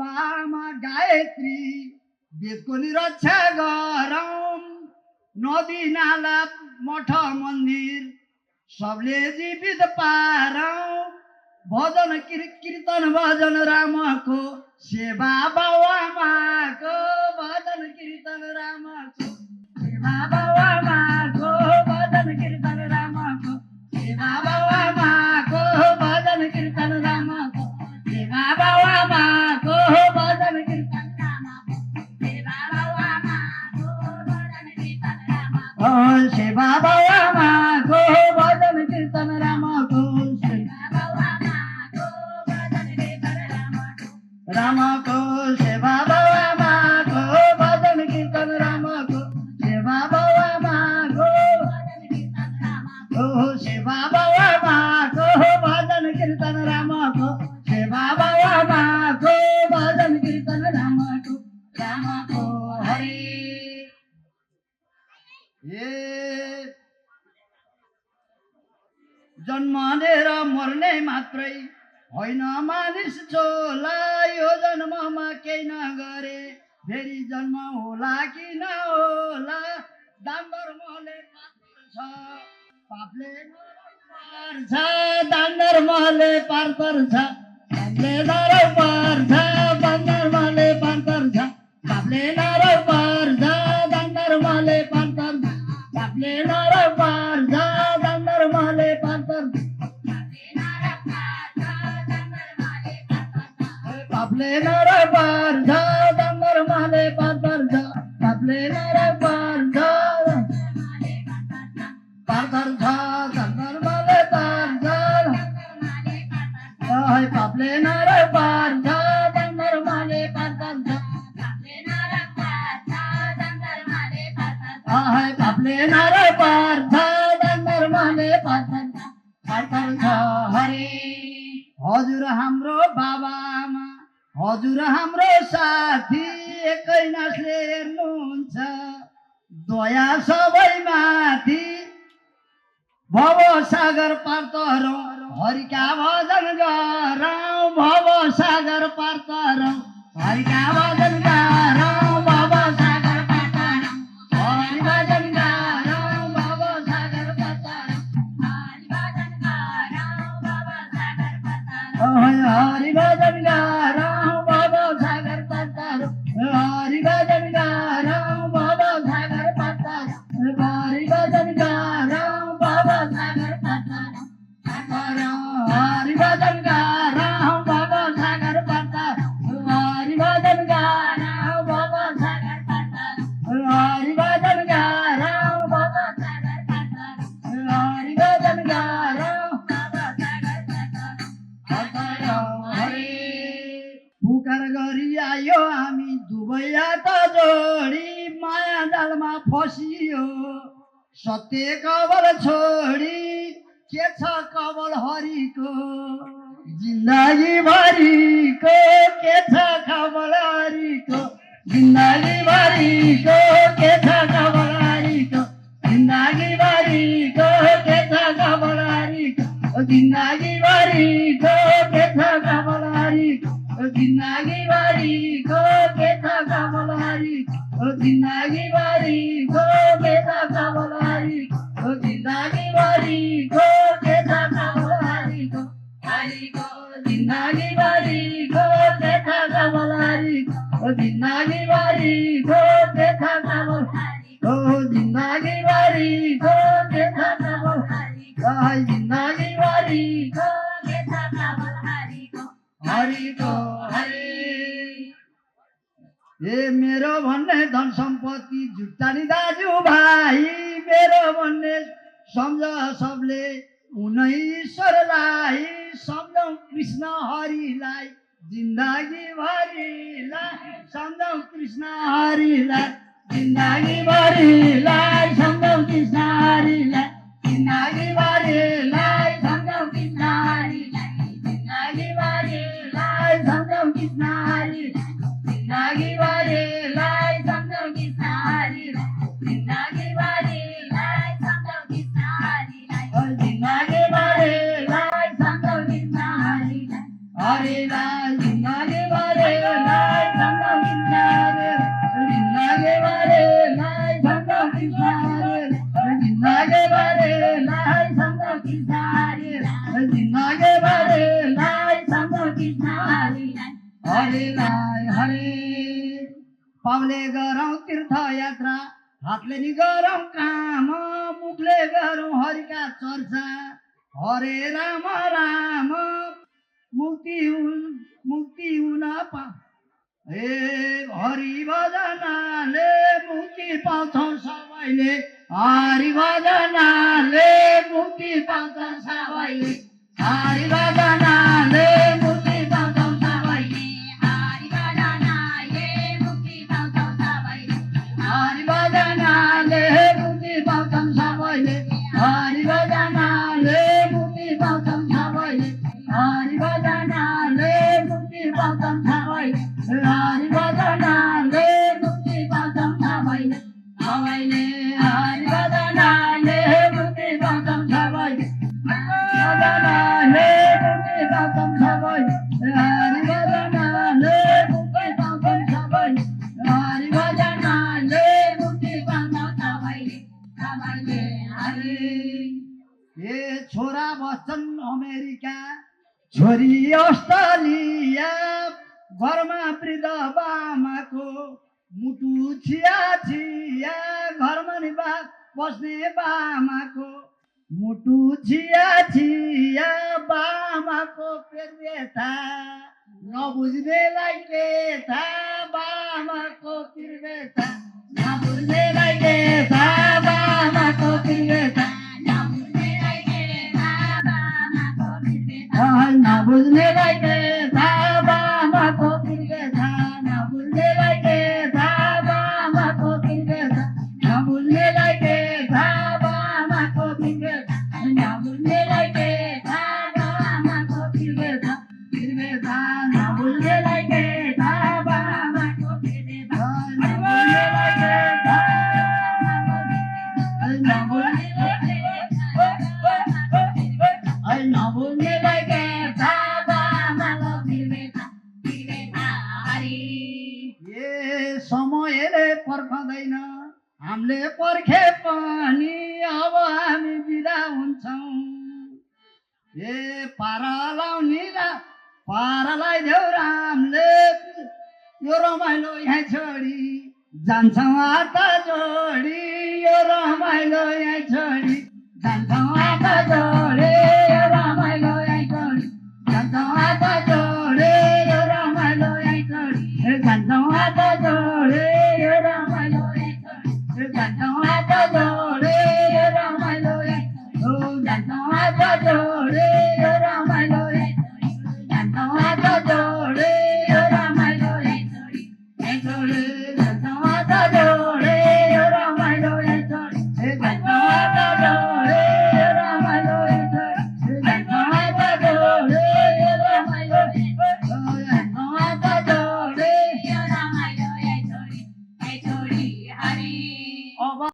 बाबाआमा गायत्री वेदको निरक्षा गरौँ। नदी नाला मठ मन्दिर सबले जीवित पारौँ। भजन कीर्तन भजन रामको सेवा बाबाआमाको। भजन कीर्तन रामको सेवा बाबाआमाको। भजन कीर्तन रामको सेवा बाबाआमाको। भजन कीर्तन रामको सेवा बाबाआमाको। भजन कीर्तन रामको सेवा बाबाआमाको। भजन कीर्तन रामको सेवा बाबाआमाको। भजन कीर्तन रामको रामको सेवा बाबाआमाको। भजन कीर्तन रामको सेवा बाबाआमाको। सेवा बाबाआमाको। भजन कीर्तन रामको सेवा बाबाआमाको। भजन कीर्तन रामको रामको हरि। जन्मने र मर्ने मात्रै होइन मानिस छोला। यो जन्ममा केही नगरे फेरि जन्म होला कि नहोला। दान धर्मले पार्छ पापले पार्छ। दान धर्मले पार्छ पापले नरौ पर्छ। दान धर्मले पार्छ पापले नरौ पर्छ। दान धर्मले पार्छ पापले नरौ पर्छ। दान धर्मले पार्छ पापले नरौ पर्छ। दान धर्मले पार्छ पापले नरौ पर्छ। पार्छ दान धर्मले पार्छ पापले नरौ पर्छ। दान धर्मले पार्छ पापले नरौ पर्छ। दान धर्मले पार्छ हरे। हजुर हाम्रो बाबाआमा हजुर हाम्रो साथी एकै नासले हेर्नुहुन्छ दया सबैमाथि। भव सागर पार तरौँ हरिका भजन गरौँ। भव सागर पार तरौँ हरिका भजन गरौँ। भव सागर पार तरौँ हरि भजन गरौँ। भव सागर पार तरौँ हरि भजन गरौँ। भव सागर पार तरौँ हरि भजन गरौँ। भव सागर पार तरौँ हरि भजन गरौँ। भव सागर पार तरौँ हरि भजन गरौँ। भव सागर पार तरौँ हरि भजन गरौँ। भव सागर पार तरौँ हरि भजन गरौँ। भव सागर पार तरौँ हरि भजन गरौँ। भव सागर पार तरौँ हरि भजन गरौँ। भव सागर पार तरौँ हरि। पुकार गरी आयो हामी दुवै हात जोडी। माया जालमा फसियो सत्य कवल छोडी। के छ कवल हरिको जिन्दगी भरिको। के छ कवल हरिको जिन्दगी भरिको। के छ कवल हरिको जिन्दगी भरिको। के छ कवल हरिको जिन्दगी भरिको। के छ कवल हरिको जिन्दगी भरिको। के छ कवल हरिको जिन्दगी भरिको। के छ कवल हरिको जिन्दगी भरिको। के छ कवल हरिको हरिको जिन्दगी भरिको। के छ कवल हरिको जिन्दगी भरिको। के छ कवल हरिको जिन्दगी भरिको। के छ कवल हरिको जिन्दगी भरिको। के छ कवल हरिको हरिको हरि। मेरो भन्ने धन सम्पत्ति जुटानी दाजुभाइ। मेरो भन्ने सम्झ सबले उनै ईश्वरलाई। सम्झौँ कृष्ण हरिलाई जिन्दगी भरिलाई। सम्झौँ कृष्ण हरिलाई जिन्दगी भरिलाई। सम्झौँ कृष्ण हरिलाई जिन्दगी भरिलाई। सम्झौँ कृष्ण हरिलाई जिन्दगी भरिलाई। सम्झौँ कृष्ण हरिलाई जिन्दगी भरिलाई। सम्झौँ कृष्ण हरिलाई जिन्दगी भरिलाई। सम्झौँ कृष्ण हरिलाई जिन्दगी भरिलाई। सम्झौँ कृष्ण हरिलाई हरिलाई जिन्दगी भरिलाई। हरिलाई हरि पाउले गरौँ तीर्थयात्रा हातले नि गरौँ काम मुखले गरौँ हरिका चर्चा हरे राम राम मुक्ति हुन पा हे हरि भजनाले मुक्ति पाउँछौँ सबैले हरि भजनाले मुक्ति पाउँछौँ सबैले हरि भजनाले मुक्ति पाउँछौँ सबैले हरि भजनाले मुक्ति पाउँछौँ सबैले हरि भजनाले मुक्ति पाउँछौँ सबैले हरि भजनाले मुक्ति पाउँछौँ सबैले हरि भजनाले मुक्ति पाउँछौँ सबैले हरि भजनाले मुक्ति पाउँछौँ सबैले सबैले हरि भजनाले मुक्ति पाउँछौँ सबैले भजनाले मुक्ति पाउँछौँ सबैले हरि भजनाले मुक्ति पाउँछौँ सबैले हरि भजनाले मुक्ति पाउँछौँ सबैले सबैले हरि ए छोरा बस्छन् अमेरिका छोरी अस्ट्रेलिया घरमा वृद्ध बामाको मुटु छिया छिया घरमा नि बस्ने बामाको मुटु छिया छिया बामाको पेट व्यथा नबुझ्नेलाई के थाहा बामाको पिर व्यथा नबुझ्नेलाई के थाहा बामाको पिर व्यथा नबुझ्नेलाई के थाहा बामाको पिर व्यथा नबुझ्नेलाई के थाहा बामाको पिर व्यथा नबुझ्नेलाई के थाहा बामाको पिर व्यथा नबुझ्नेलाई के थाहा बामाको पिर व्यथा नबुझ्नेलाई के थाहा बामाको पिर व्यथा नबुझ्नेलाई के थाहा बामाको पिर व्यथा नबुझ्नेलाई के नबुझ्नेलाई के थाहा बामाको पिर व्यथा ए समयले पर्खँदैन हामीले पर्खे पनि अब हामी बिदा हुन्छौँ ए पारा पारालाई देऊ रामले यो रमाइलो यहाँ छोडी जान्छौँ हात जोडी यो रमाइलो यहाँ छोडी जान्छौँ हात जोडी यो रमाइलो यहाँ छोडी जान्छौँ हात जोडी यो रमाइलो यहाँ छोडी जान्छौँ हात जोडी यो रमाइलो यहाँ छोडी जान्छौँ हात जोडी यो रमाइलो यहाँ जान्छौँ हात